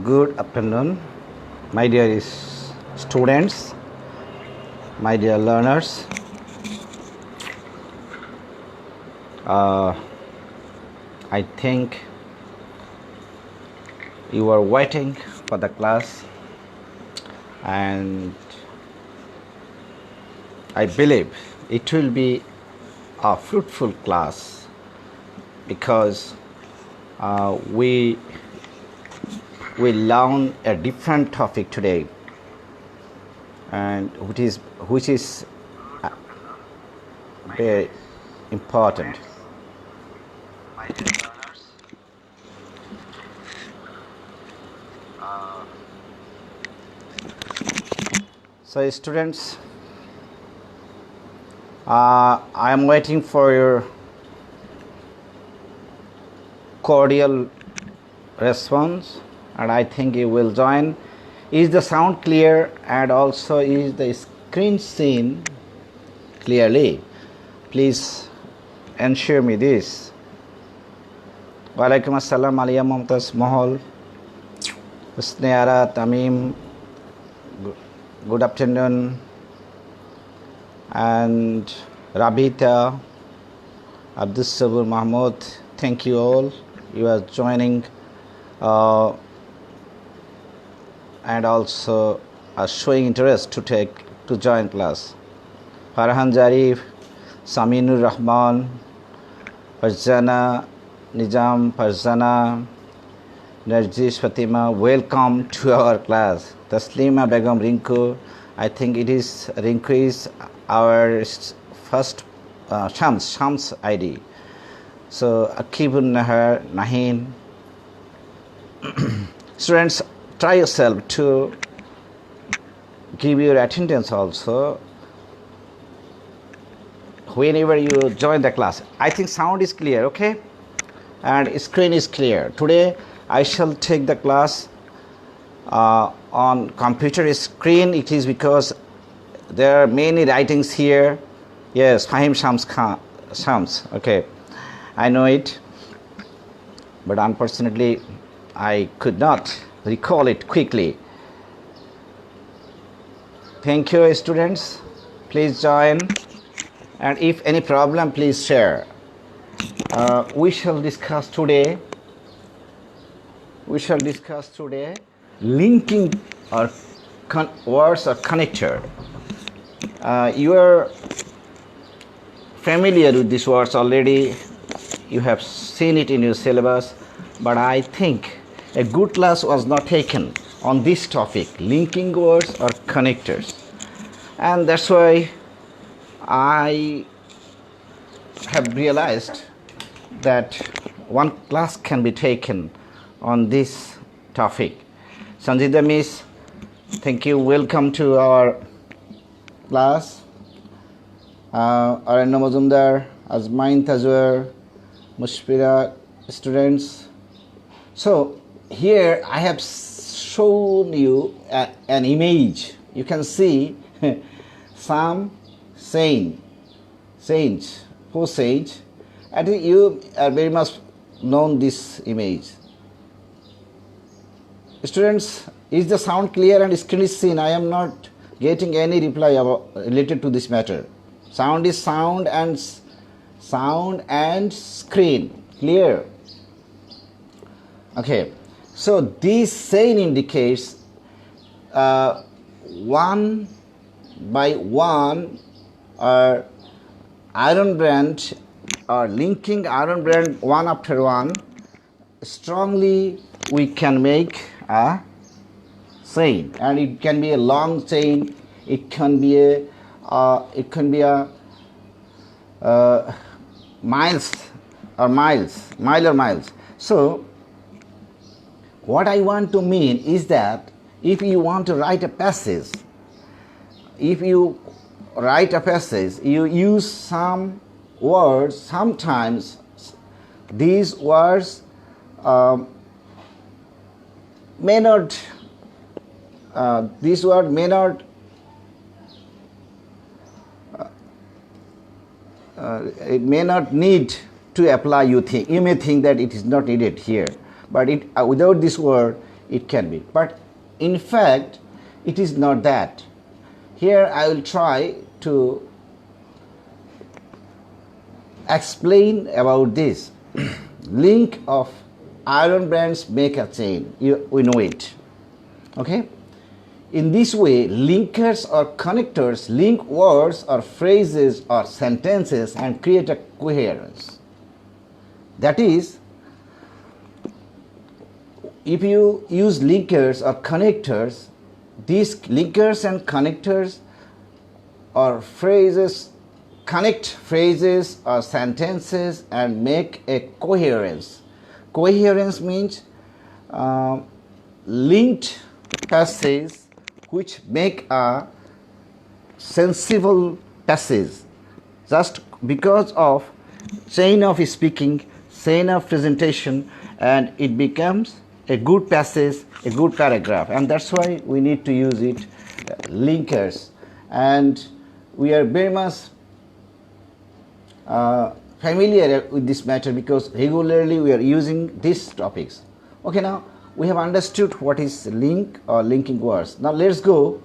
Good afternoon, my dear students, my dear learners. I think you are waiting for the class, and I believe it will be a fruitful class because we will learn a different topic today, and which is very important. So students, I am waiting for your cordial response, and I think you will join. Is the sound clear, and also is the screen seen clearly? Please ensure me this. Walaikum assalam, Aliya Mumtaz Mohol, Husneara Tamim, good afternoon, and Rabita, Abdus Sabur Mahmoud, thank you all. You are joining and also are showing interest to join class. Farhan Jarif, Saminur Rahman, Farzana Nizam, Farzana, Narjis Fatima, welcome to our class. Taslima Begum Rinku, I think it is Rinku is our first Shams ID. So Akibun Nahar Nahin. Students, try yourself to give your attendance also whenever you join the class. I think sound is clear, okay? And screen is clear. Today I shall take the class on computer screen. It is because there are many writings here. Yes, Fahim Shams, okay. I know it, but unfortunately I could not recall it quickly. Thank you, students. Please join, and if any problem, please share. We shall discuss today linking or words or connector. You are familiar with these words already. You have seen it in your syllabus, but I think a good class was not taken on this topic, linking words or connectors, and that's why I have realized that one class can be taken on this topic. Sanjida Miss, thank you. Welcome to our class. Aranya Mazumdar, Azmain Tazwar, Mushfira, students. So here I have shown you an image. You can see some saints. Who saints? I think you are very much known this image. Students, is the sound clear and screen is seen? I am not getting any reply related to this matter. Sound is sound and screen clear. Okay, so this saying indicates one by one or iron band or linking iron band one after one. Strongly we can make a chain, and it can be a long chain. It can be a mile or miles. So what I want to mean is that if you want to write a passage, you use some words. Sometimes these words may not it may not need to apply. You may think that it is not needed here, but without this word it can be, but in fact it is not that. Here I will try to explain about this. Link of iron bands make a chain, we know it, okay. In this way, linkers or connectors link words or phrases or sentences and create a coherence. That is, if you use linkers or connectors, these linkers and connectors or phrases connect phrases or sentences and make a coherence. Coherence means linked passages which make a sensible passage just because of chain of speaking, chain of presentation, and it becomes a good passage, a good paragraph, and that's why we need to use it, linkers. And we are very much familiar with this matter because regularly we are using these topics. Okay, now we have understood what is link or linking words. Now let's go,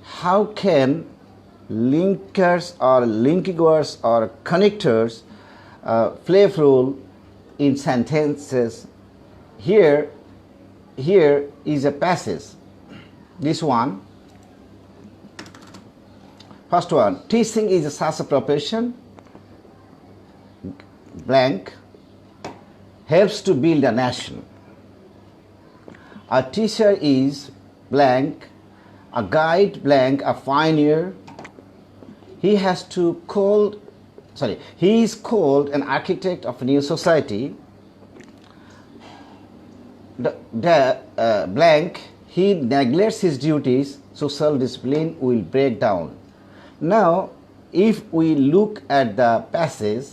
how can linkers or linking words or connectors play a role in sentences. Here is a passage, this one. First one, teaching is such a profession, blank, helps to build a nation. A teacher is blank, a guide blank, a pioneer. He is called an architect of a new society. Blank, he neglects his duties, social discipline will break down. Now, if we look at the passage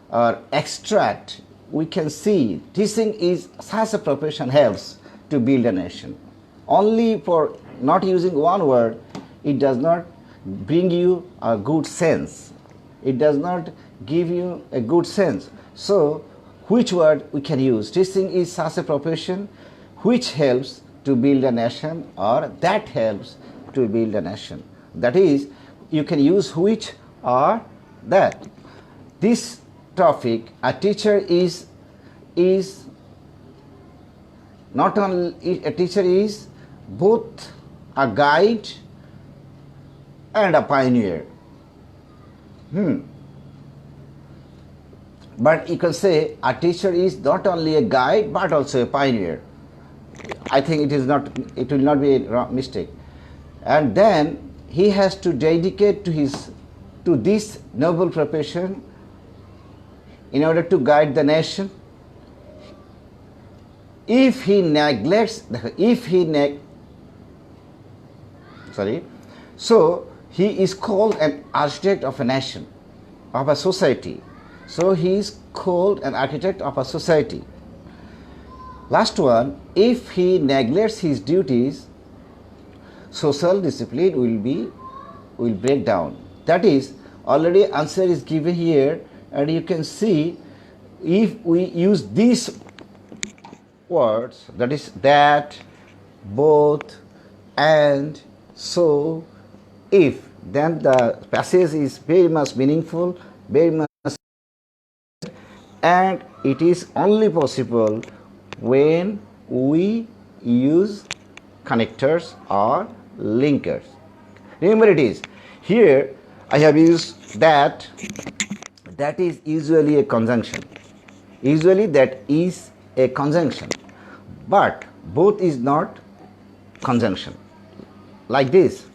or extract, we can see teaching is such a profession helps to build a nation. Only for not using one word, it does not bring you a good sense. It does not give you a good sense. So, which word we can use? Teaching is such a profession which helps to build a nation, or that helps to build a nation. That is, you can use which or that. This topic, a teacher is not only a teacher, is both a guide and a pioneer. But you can say a teacher is not only a guide but also a pioneer. I think it will not be a wrong mistake. And then he has to dedicate to this noble profession in order to guide the nation. If he neglects, so he is called an architect of a nation, of a society. So he is called an architect of a society. Last one, if he neglects his duties, social discipline will break down. That is, already answer is given here, and you can see if we use these words, that is that, both, and, so, if, then the passage is very much meaningful, very much, and it is only possible when we use connectors or linkers. Remember, it is here I have used that. That is usually a conjunction. Usually that is a conjunction, but both is not conjunction, like this.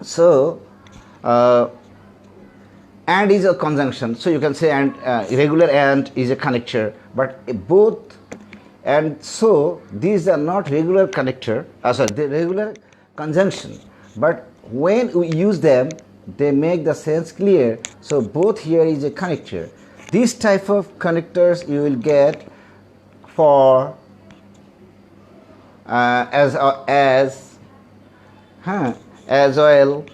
So and is a conjunction, so you can say and, irregular and is a connector, but both and so these are not regular connector, the regular conjunction, but when we use them they make the sense clear. So both here is a connector. This type of connectors you will get for as well,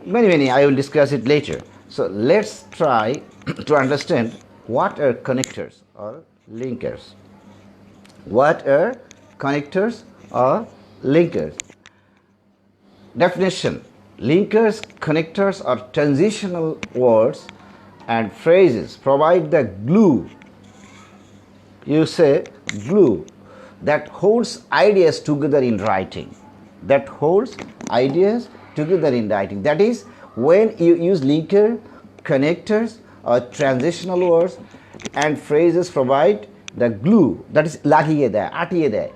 many. I will discuss it later. So let's try to understand what are connectors or linkers. What are connectors or linkers? Definition: linkers, connectors or transitional words and phrases provide the glue, you say glue, that holds ideas together in writing. That holds ideas together in writing. That is, when you use linker, connectors or transitional words and phrases provide the glue, that is লাগিয়ে দেয়, আটিয়ে দেয়,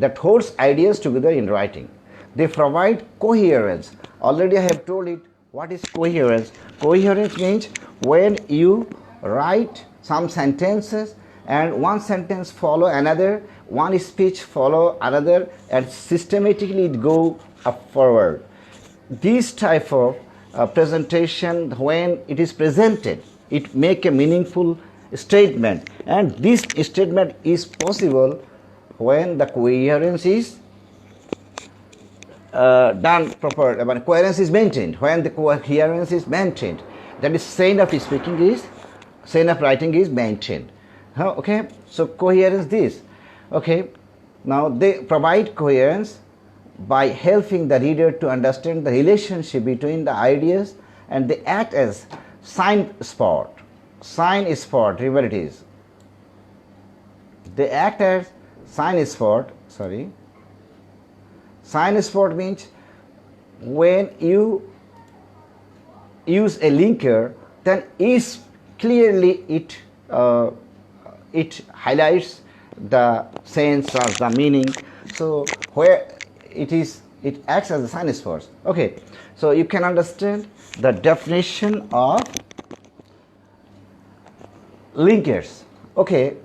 that holds ideas together in writing. They provide coherence. Already I have told it. What is coherence? Coherence means when you write some sentences and one sentence follow another, one speech follow another, and systematically it go up forward. This type of presentation, when it is presented, it make a meaningful statement, and this statement is possible when the coherence is done proper, when coherence is maintained. When the coherence is maintained, that is chain of speaking is, chain of writing is maintained. Okay, so coherence this. Okay, now they provide coherence by helping the reader to understand the relationship between the ideas, and they act as sign spot. Sign spot, remember it is. They act as sign spot, sorry. Sign spot means when you use a linker, then is clearly it highlights the sense or the meaning. So where it acts as a sign spot. Okay, so you can understand the definition of linkers. Okay,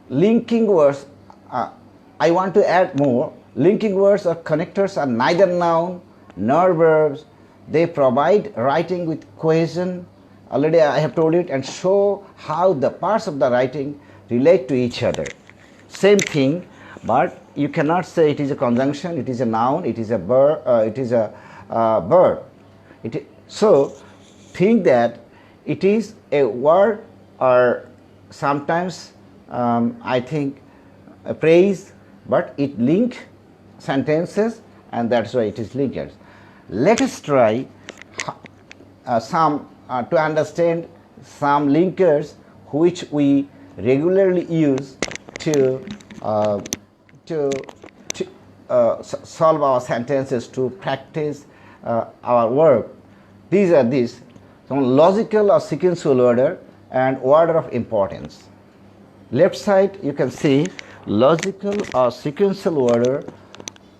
linking words, I want to add more. Linking words or connectors are neither noun nor verbs. They provide writing with cohesion. Already I have told it, and show how the parts of the writing relate to each other. Same thing, but you cannot say it is a conjunction, it is a noun, it is a verb, so think that it is a word, or sometimes I think a phrase, but it link sentences, and that's why it is linkers. Let us try to understand some linkers which we regularly use to solve our sentences, to practice our work. These are some logical or sequential order and order of importance. Left side you can see logical or sequential order,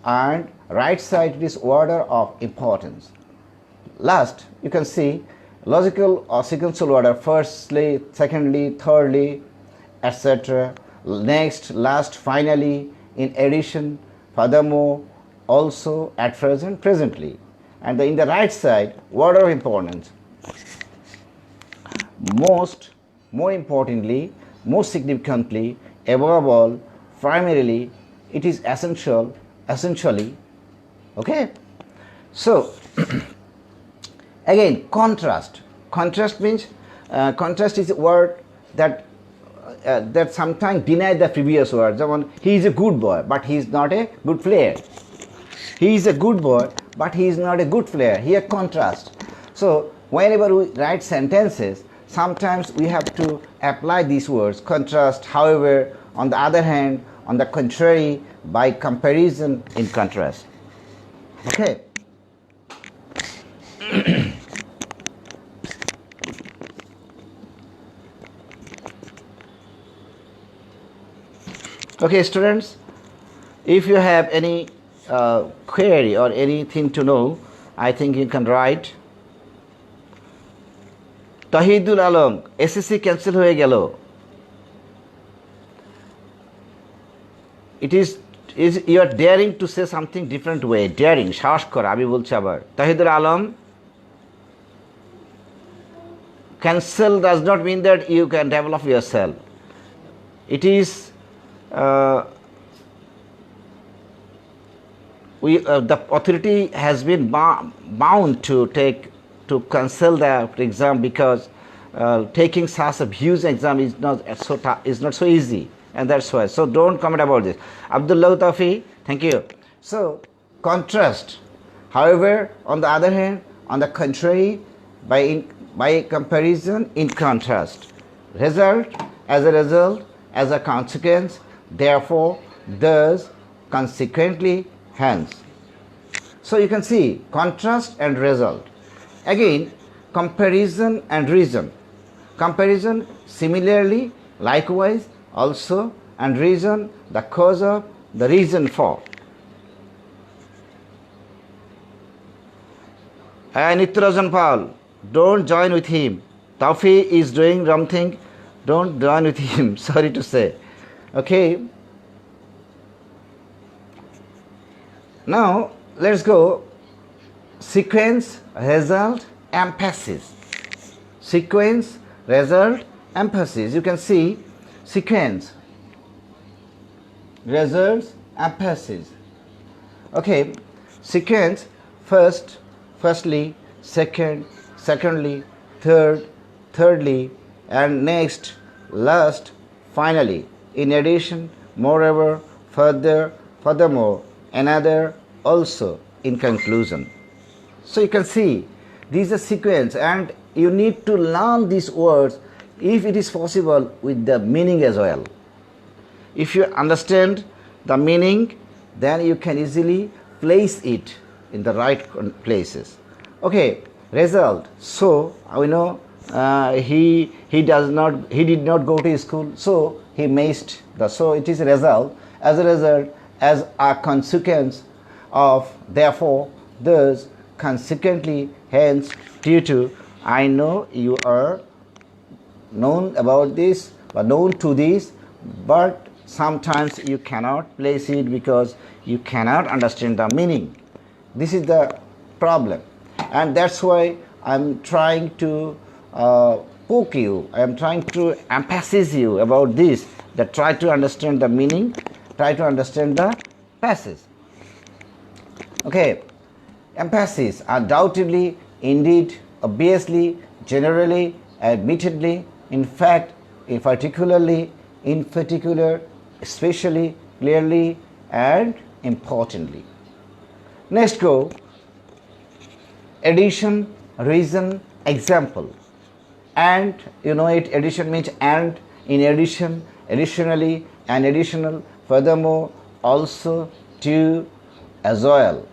and right side it is order of importance. Last you can see logical or sequential order, firstly, secondly, thirdly, etc. Next, last, finally, in addition, furthermore, also, at present, presently. And in the right side, order of importance. Most, more importantly, most significantly, above all, primarily, it is essentially. Okay, so again, contrast. Contrast means contrast is a word that sometimes deny the previous word. Someone, he is a good boy, but he is not a good player. He is a good boy, but he is not a good player. Here, contrast. So whenever we write sentences, sometimes we have to apply these words, contrast. However, on the other hand, on the contrary, by comparison, in contrast. Okay. Okay, students, if you have any query or anything to know, I think you can write. Tahidul Alam, SSC cancel হয়ে গেল. It is you are daring to say something different way. Daring, সাহস করা, আমি বলছি আবার. Tahidul Alam, cancel does not mean that you can develop yourself. It is the authority has been bound to cancel the exam, because taking such a huge exam is not so easy. and that's why. So don't comment about this. Abdullah Tafi, thank you. So contrast. However, on the other hand, on the contrary, by comparison, in contrast. Result, as a result, as a consequence, therefore, thus, consequently, hence. So you can see contrast and result. Again, comparison and reason. Comparison, similarly, likewise, also, and reason, the cause of, the reason for. And Nitrajan Paul, don't join with him. Taufi is doing wrong thing. Don't join with him. Sorry to say. Okay. Now let's go. Sequence, result, emphasis. Sequence, result, emphasis. You can see sequence, results, emphasis. Okay. Sequence, firstly, secondly, thirdly, and next, last, finally. In addition, moreover, furthermore, another, also, in conclusion. So you can see these are sequence, and you need to learn these words if it is possible with the meaning as well. If you understand the meaning, then you can easily place it in the right places. Okay, result. So we know he did not go to school, so he missed the. So it is a result. As a result, as a consequence of, therefore, thus, consequently, hence, due to. I know you are known about this, or known to this, but sometimes you cannot place it because you cannot understand the meaning. This is the problem, and that's why I'm trying to poke you. I'm trying to emphasize you about this, that try to understand the meaning, try to understand the passage. Okay, emphasis, undoubtedly, indeed, obviously, generally, admittedly, in fact, in particularly, in particular, especially, clearly, and importantly. Next go, addition, reason, example. And you know it, addition means and, in addition, additionally, and additional, furthermore, also, to, as well.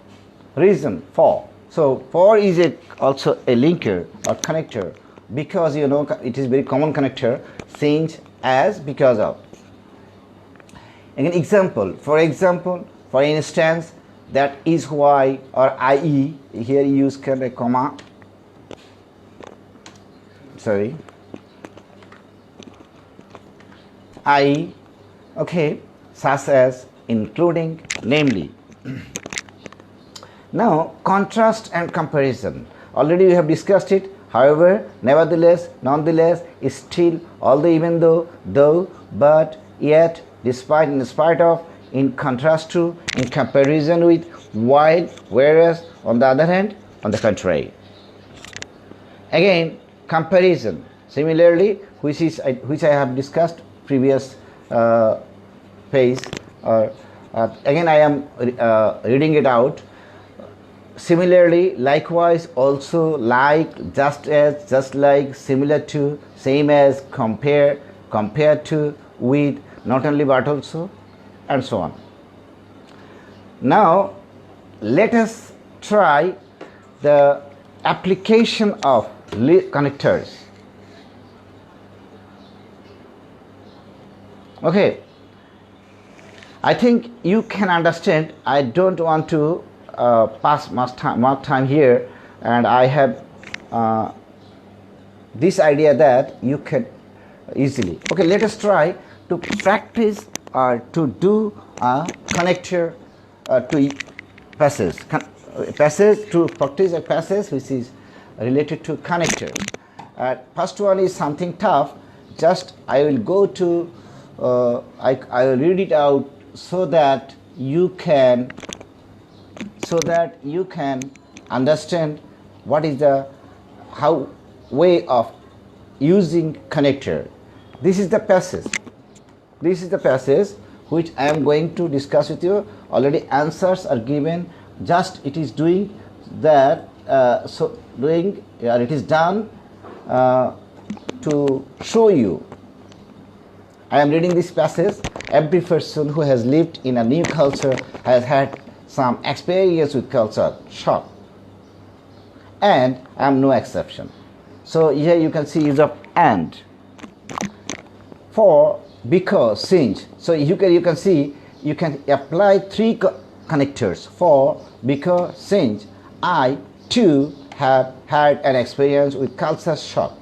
Reason, for. So for is also a linker or connector, because you know it is very common connector, since, as, because of. Again, example, for example, for instance, that is why, or i.e., here you use a comma, sorry, i.e., okay, such as, including, namely. Now, contrast and comparison. Already we have discussed it. However, nevertheless, nonetheless, still, although, even though, but, yet, despite, in spite of, in contrast to, in comparison with, while, whereas, on the other hand, on the contrary. Again, comparison. Similarly, which I have discussed previous page. Again, I am reading it out. Similarly, likewise, also, like, just as, just like, similar to, same as, compare, compared to, with, not only but also, and so on. Now, let us try the application of connectors. Okay, I think you can understand. I don't want to pass much time here, and I have this idea that you can easily. Okay, let us try to practice or to do a connector to passage to practice a passage which is related to connector. First one is something tough. Just I will go to I will read it out so that you can understand what is the way of using connector. This is the passage. this is the passage which I am going to discuss with you. Already answers are given, just it is doing that, it is done to show you. I am reading this passage. Every person who has lived in a new culture has had some experience with culture shock, and I am no exception. So here you can see use of and. For, because, since. So you can see you can apply three connectors: for, because, since. I too have had an experience with culture shock.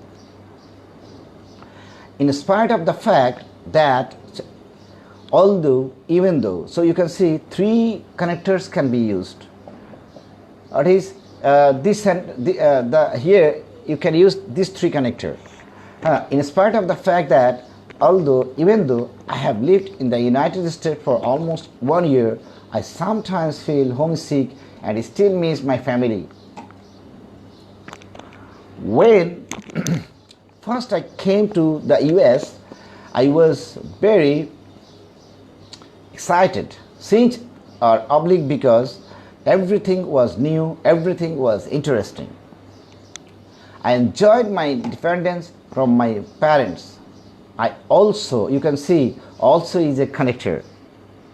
In spite of the fact that, although, even though. So you can see three connectors can be used. That is this and here you can use these three connectors. In spite of the fact that, although, even though I have lived in the United States for almost 1 year, I sometimes feel homesick and still miss my family. When first I came to the US, I was very excited, since or oblique, because everything was new, everything was interesting. I enjoyed my independence from my parents. I also, you can see, also is a connector.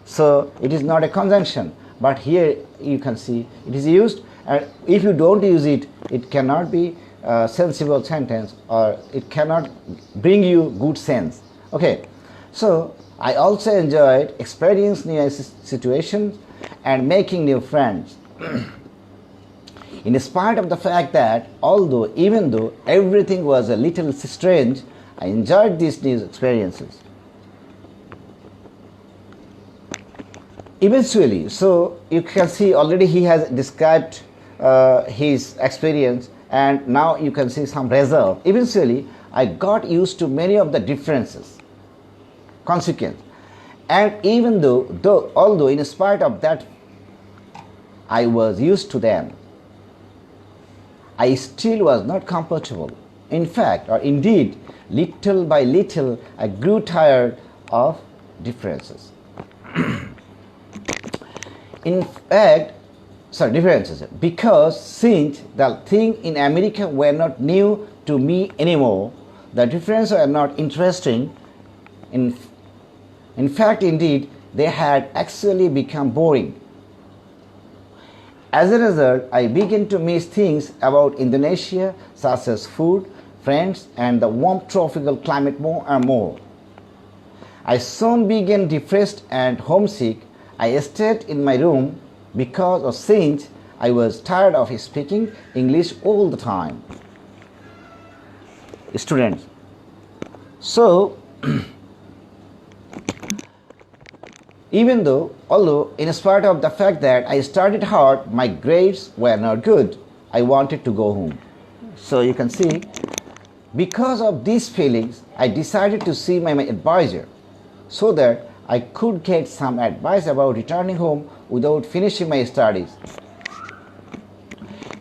So it is not a conjunction, but here you can see it is used, and if you don't use it, it cannot be a sensible sentence, or it cannot bring you good sense. Okay, so I also enjoyed experiencing new situations and making new friends. In spite of the fact that, although, even though everything was a little strange, I enjoyed these new experiences. Eventually, so you can see already he has described his experience, and now you can see some result. Eventually, I got used to many of the differences, consequence, and even although in spite of that I was used to them, I still was not comfortable. In fact, or indeed, little by little, I grew tired of differences. Differences. Because since the things in America were not new to me anymore, the differences were not interesting. In fact, indeed, they had actually become boring. As a result, I began to miss things about Indonesia, such as food, friends, and the warm tropical climate more and more. I soon began depressed and homesick. I stayed in my room because of since I was tired of speaking English all the time. Students. So, although in spite of the fact that I studied hard, my grades were not good, I wanted to go home. So you can see, because of these feelings, I decided to see my advisor so that I could get some advice about returning home without finishing my studies.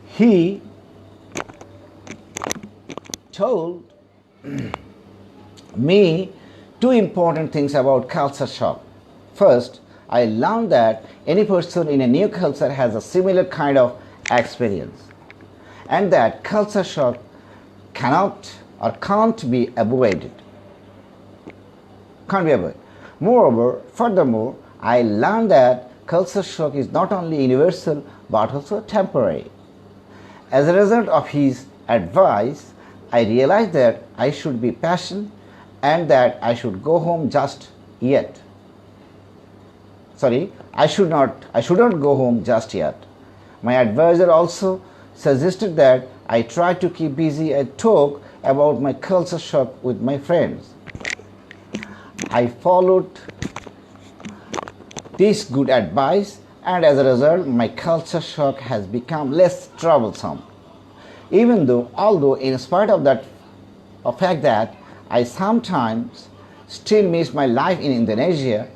He told me two important things about culture shock. First, I learned that any person in a new culture has a similar kind of experience, and that culture shock cannot or can't be avoided. Furthermore, I learned that culture shock is not only universal but also temporary. As a result of his advice, I realized that I should be patient and that I should go home just yet. I shouldn't go home just yet. My advisor also suggested that I try to keep busy and talk about my culture shock with my friends. I followed this good advice, and as a result, my culture shock has become less troublesome. Although in spite of the fact that I sometimes still miss my life in Indonesia,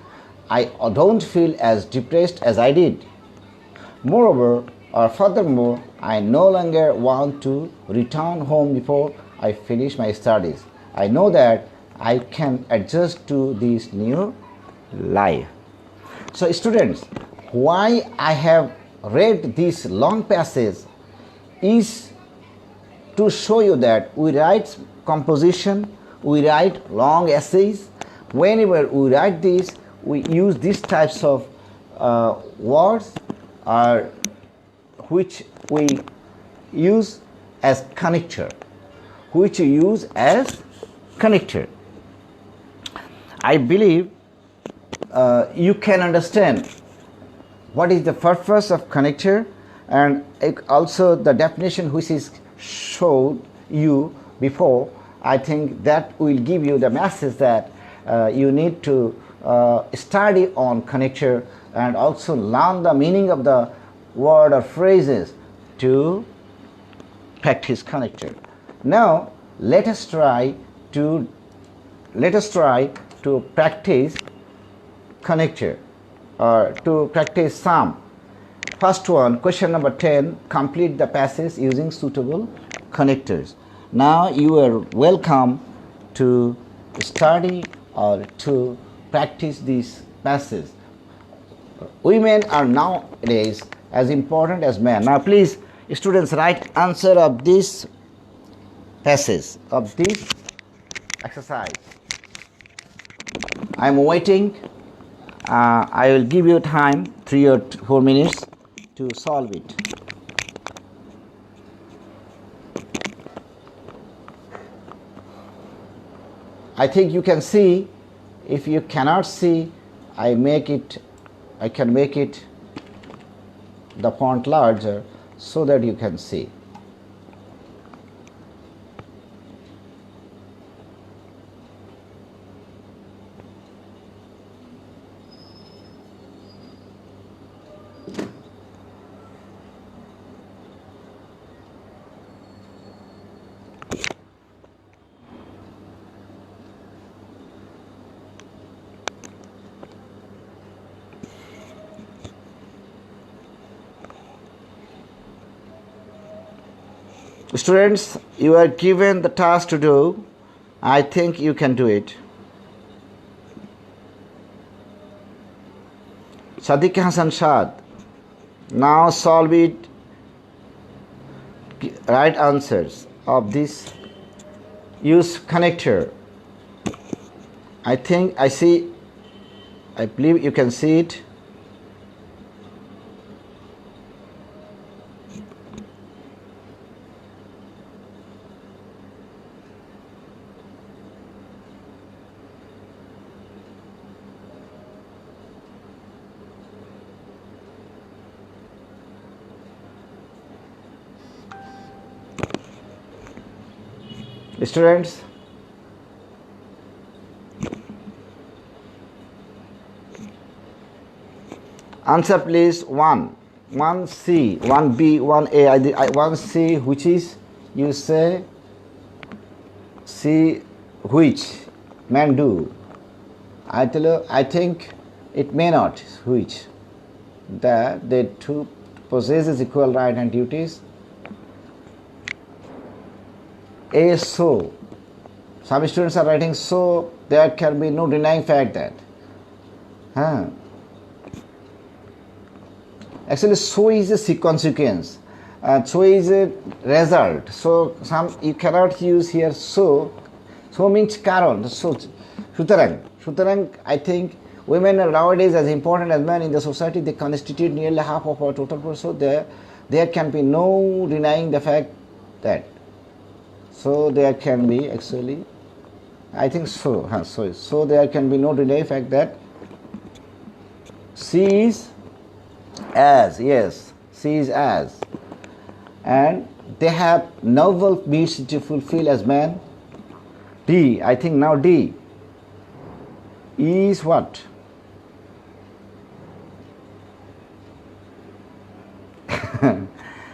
I don't feel as depressed as I did. Furthermore, I no longer want to return home before I finish my studies. I know that I can adjust to this new life. So students, why I have read this long passage is to show you that we write composition, we write long essays. Whenever we write this, we use these types of words which we use as connector, I believe you can understand what is the purpose of connector, and also the definition which is showed you before. I think that will give you the message that you need to study on connector and also learn the meaning of the word or phrases to practice connector. Now let us try to practice connector or to practice some. First one, question number 10, complete the passage using suitable connectors. Now you are welcome to study or to practice this passage. Women are nowadays as important as men. Now please students, write answer of this passage, of this exercise. I am waiting. I will give you time, 3 or 4 minutes to solve it. I think you can see. If you cannot see, I can make it the font larger so that you can see. Students, you are given the task to do. I think you can do it. Sadiq Hassan Shad, now solve it. Right answers of this. Use connector. I believe you can see it. Students, answer please. 1C, 1B, 1A, 1C, which is, you say, C, which men do. I tell you, I think it may not, which. The two possesses equal right and duties. A, so. Some students are writing so, there can be no denying fact that. Actually, so is a consequence. So is a result. So you cannot use here so. So means karon. So sutarang. I think women are nowadays as important as men in the society. They constitute nearly half of our total person. There can be no denying the fact that. So there can be actually, I think so. So there can be no denying fact that C is as. Yes, C is as, and they have novel needs to fulfill as man. D, I think now D. E is what?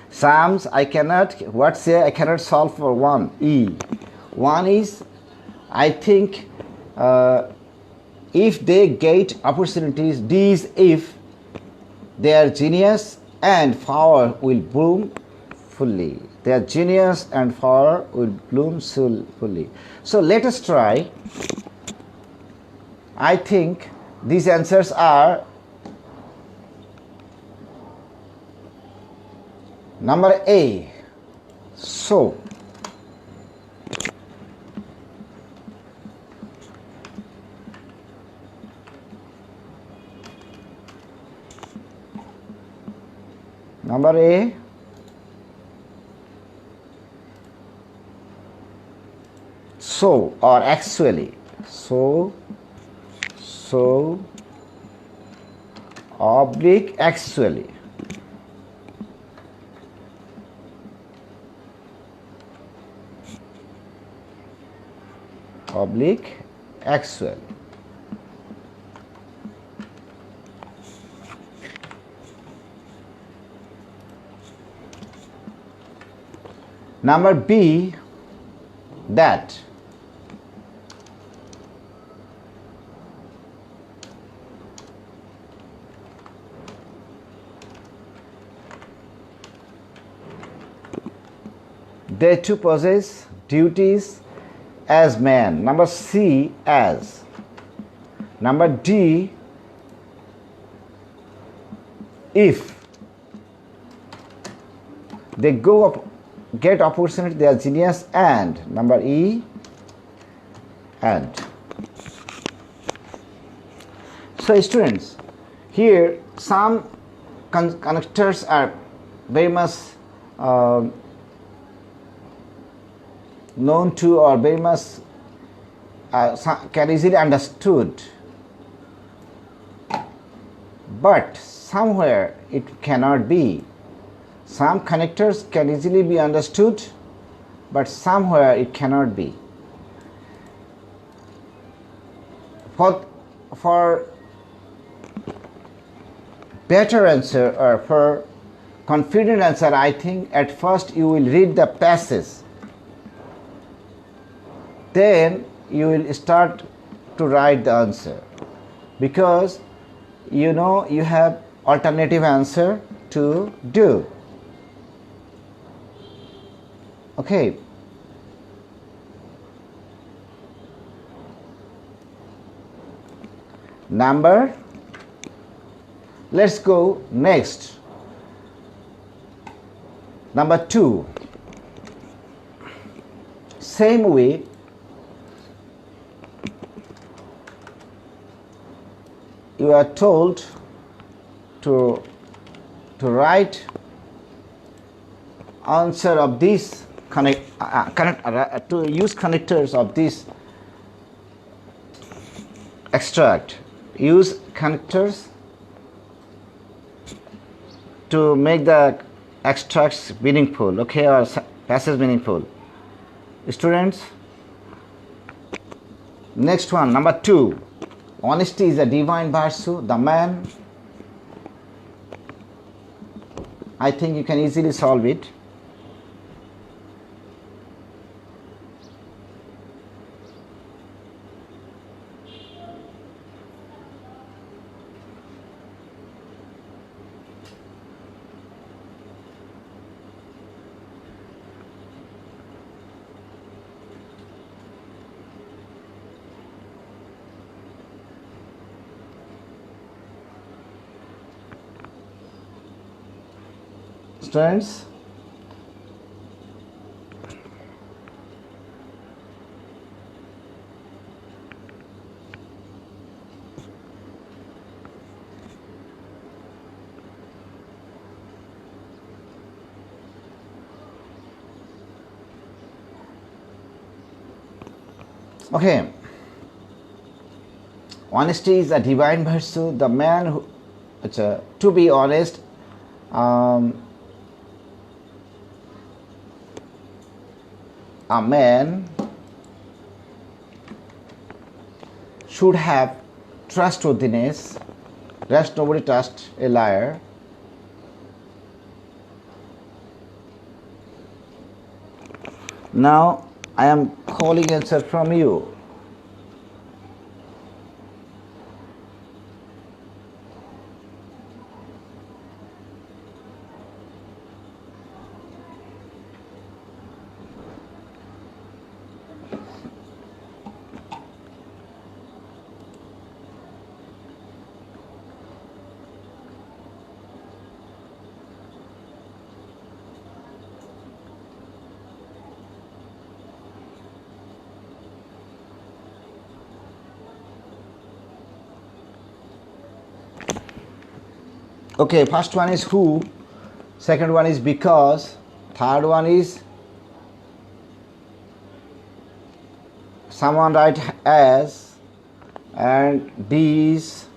Psalms, I cannot solve for 1. E. 1 is, I think, if they get opportunities. D is if their genius and power will bloom fully. Their genius and flower will bloom fully. So let us try. I think these answers are number A. So number A, so or actually, so oblique actually. Oblique actually. Number B, that. They too possess duties as man. Number C, as. Number D, if. They go up, get opportunity, they are genius, and. Number E, and. So students, here some connectors are very much known to or very much can easily understood, but somewhere it cannot be. Some connectors can easily be understood, but somewhere it cannot be. For better answer or for confident answer, I think at first you will read the passage, then you will start to write the answer, because you know you have alternative answer to do. Okay. Let's go next. Number 2. Same way, you are told to write answer of this to use connectors of this extract. Use connectors to make the extracts meaningful, okay, or passage meaningful. Students, next one, number 2. Honesty is a divine virtue. The man, I think you can easily solve it. Students, okay, honesty is a divine virtue. The man who, to be honest, a man should have trustworthiness. Rest nobody trusts a liar. Now I am calling answer from you. Okay, first one is who, second one is because, third one is someone write as, and D is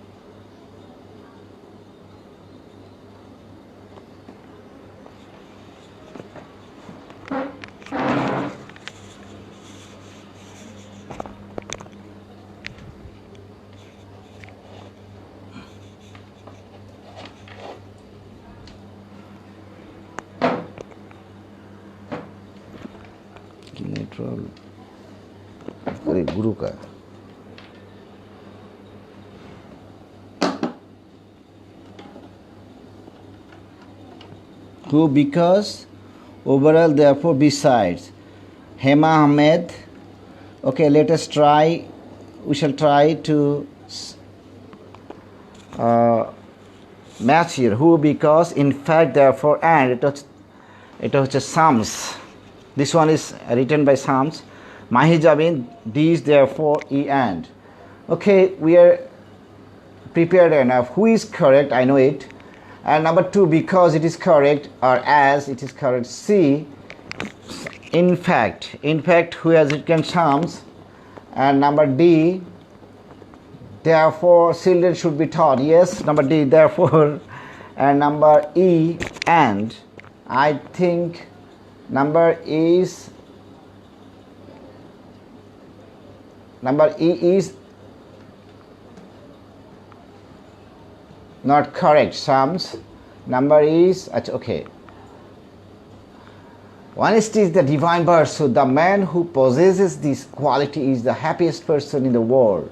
network अरे गुरु का who, because, overall, therefore, besides. Hema Ahmed. Okay, let us try. We shall try to match here. Who, because, in fact, therefore, and it was Psalms. This one is written by Psalms. Mahi Jabin, these, therefore, e and. Okay, we are prepared enough. Who is correct? I know it. And number two, because it is correct, or as it is correct. C, in fact, who has written Psalms. And number D, therefore, children should be taught. Yes, number D, therefore. And number E, and. I think number E is not correct. Psalms. Number is okay. Honesty is the divine birth. So the man who possesses this quality is the happiest person in the world.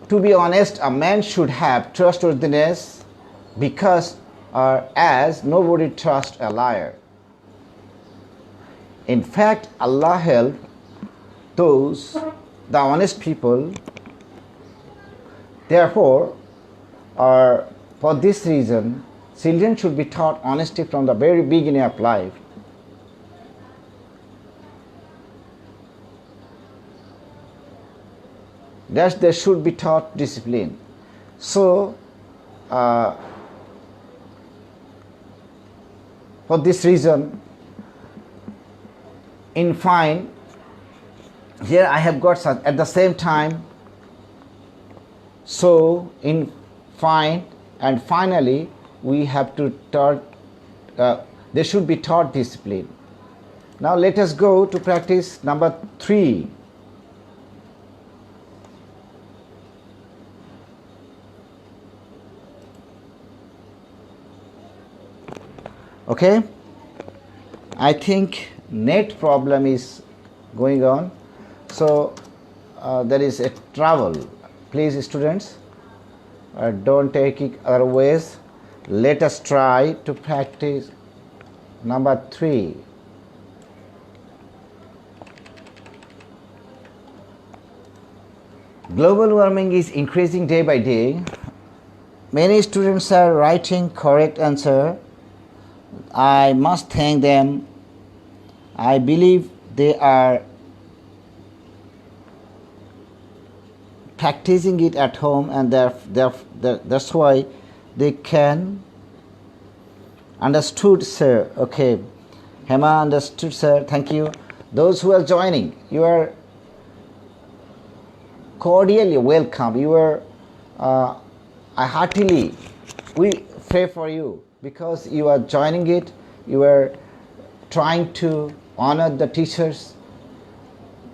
To be honest, a man should have trustworthiness, because or as nobody trusts a liar. In fact, Allah help those, the honest people. Therefore, or for this reason, children should be taught honesty from the very beginning of life. That they should be taught discipline. So, for this reason, in fine, here I have got such at the same time. So, in fine, and finally, we have to taught. They should be taught discipline. Now, let us go to practice number 3. Okay, I think net problem is going on, so there is a trouble. Please, students, don't take it other ways. Let us try to practice number 3. Global warming is increasing day by day. Many students are writing correct answer. I must thank them. I believe they are practicing it at home, and that's why they can understood, sir. Okay, Hema understood, sir. Thank you. Those who are joining, you are cordially welcome. You are I heartily we pray for you, because you are joining it. You are trying to honor the teachers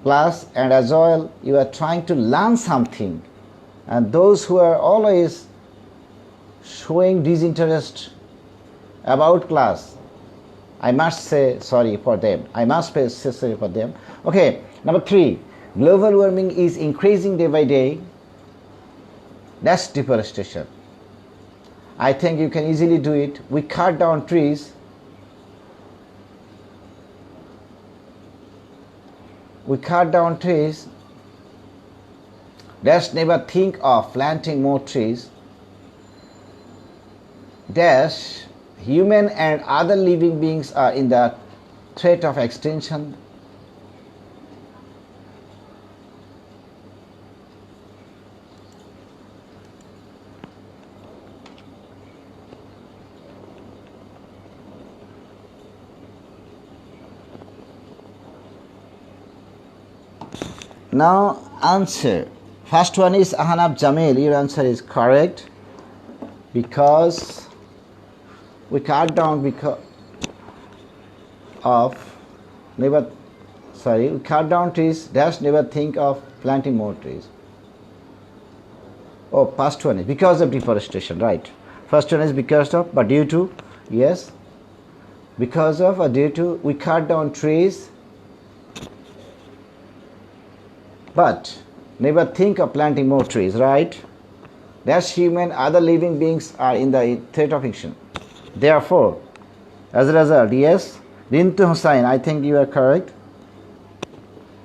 class, and as well you are trying to learn something. And those who are always showing disinterest about class, I must say sorry for them. say sorry for them. Okay, number 3, global warming is increasing day by day. That's deforestation. I think you can easily do it. We cut down trees. Let's never think of planting more trees. Dash, human and other living beings are in the threat of extinction. Now answer. First one is Ahanab Jamil. Your answer is correct because we cut down because of never. Sorry, we cut down trees. Dash never think of planting more trees. Oh, first one is because of deforestation, right? First one is because of, but due to, yes, because of or due to, we cut down trees, but never think of planting more trees, right? That's human, other living beings are in the threat of extinction. Therefore, as a result, yes, Rintu Hussain, I think you are correct.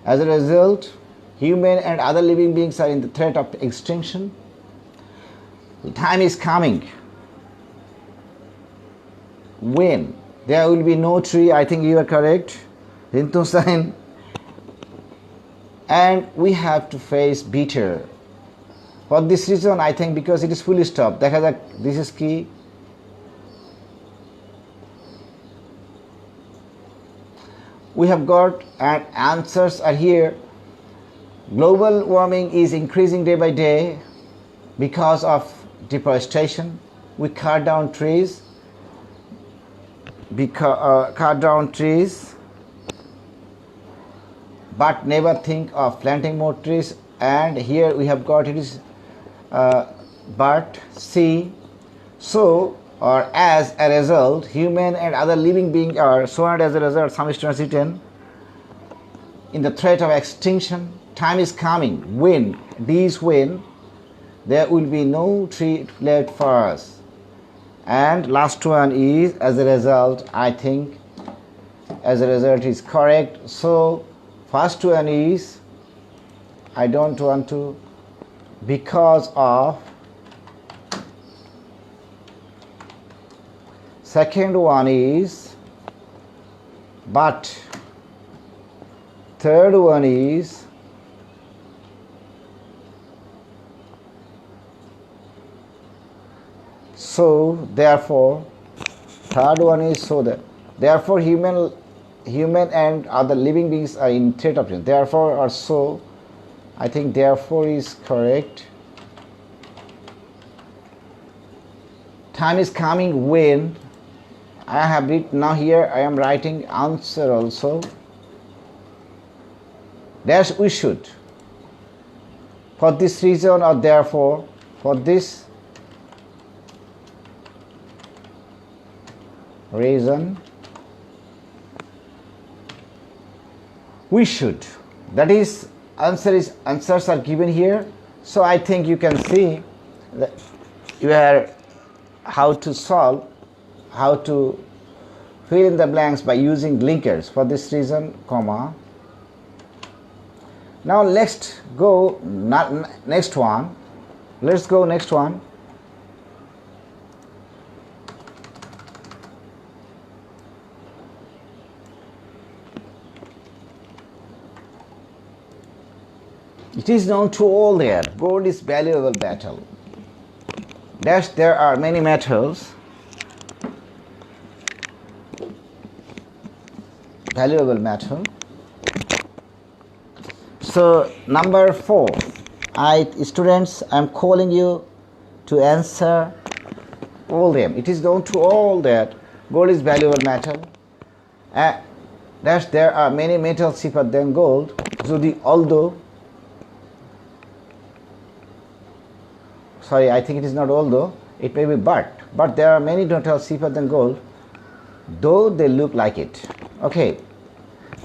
As a result, human and other living beings are in the threat of extinction. The time is coming when there will be no tree. I think you are correct, Rintu Hussain. And we have to face bitter. For this reason, I think because it is fully stop. This is key. We have got and answers are here. Global warming is increasing day by day because of deforestation. We cut down trees. Cut down trees, but never think of planting more trees. And here we have got it is but C. So or as a result, human and other living beings are so, and as a result, some students written in the threat of extinction. Time is coming when there will be no tree left for us. And last one is as a result. I think as a result is correct. So first one is I don't want to because of. Second one is but. Third one is so therefore. Third one is so that therefore human and other living beings are in threat of extinction. Therefore or so. I think therefore is correct. Time is coming when I have written now here I am writing answer also. Dash we should. For this reason or therefore, for this reason we should. That is answers are given here. So I think you can see that you are how to solve, how to fill in the blanks by using linkers. For this reason, comma. Now let's go next one. Let's go next one. It is known to all that gold is valuable metal. Dash there are many metals. Valuable metal. So number 4, students, I am calling you to answer all them. It is known to all that gold is valuable metal. Dash there are many metals cheaper than gold. I think it is not although, it may be but there are many metals cheaper than gold, though they look like it. Okay,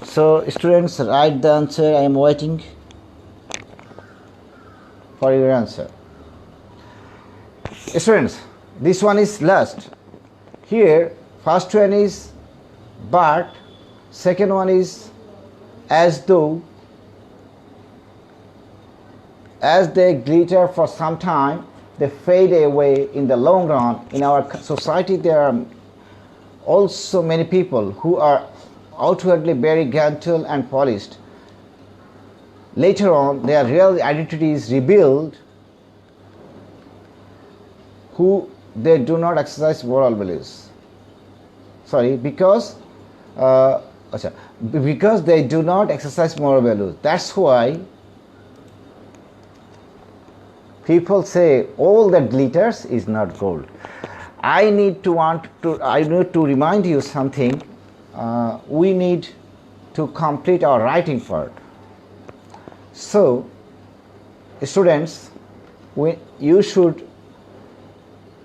so students, write the answer. I am waiting for your answer. Students, this one is last. Here, first one is but, second one is as though. As they glitter for some time, they fade away in the long run. In our society, there are also many people who are outwardly very gentle and polished. Later on, their real identity is revealed, who they do not exercise moral values. Because they do not exercise moral values. That's why People say all that glitters is not gold. I need to remind you something. We need to complete our writing part. So, students, you should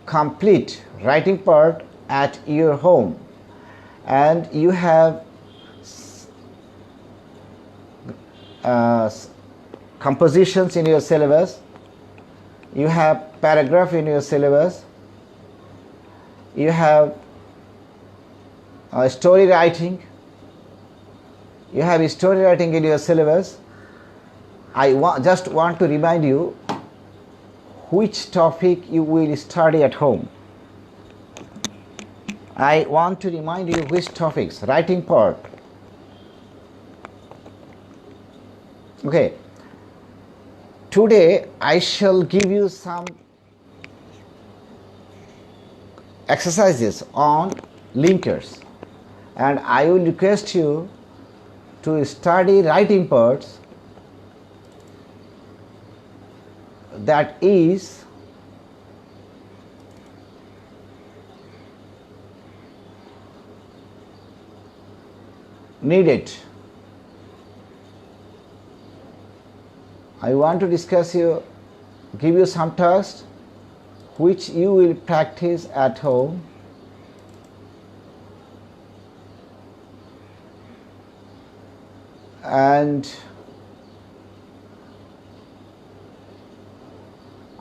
complete writing part at your home, and you have compositions in your syllabus, you have paragraph in your syllabus, you have story writing, you have story writing in your syllabus. I just want to remind you which topic you will study at home. I want to remind you which topics, writing part. Okay. Today I shall give you some exercises on linkers, and I will request you to study writing parts, that is needed. I want to give you some tasks which you will practice at home. And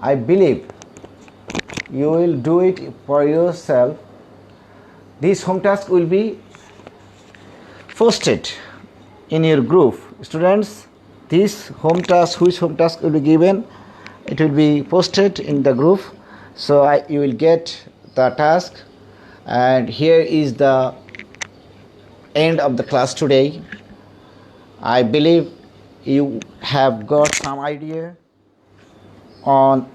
I believe you will do it for yourself. This home task will be posted in your group. Students, this home task, which home task will be given, it will be posted in the group. So you will get the task, and here is the end of the class today. I believe you have got some idea on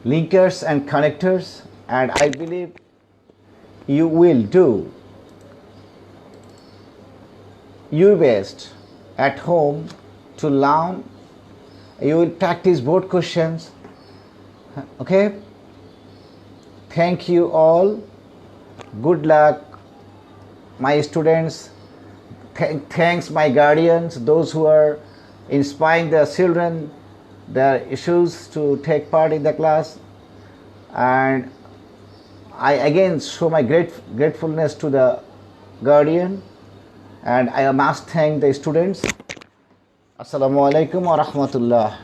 linkers and connectors, and I believe you will do your best at home to learn. You will practice board questions. Okay? Thank you all. Good luck, my students. Thanks my guardians, those who are inspiring the children, their issues to take part in the class. And I again show my gratefulness to the guardian, and I must thank the students. Assalamu alaikum wa rahmatullah.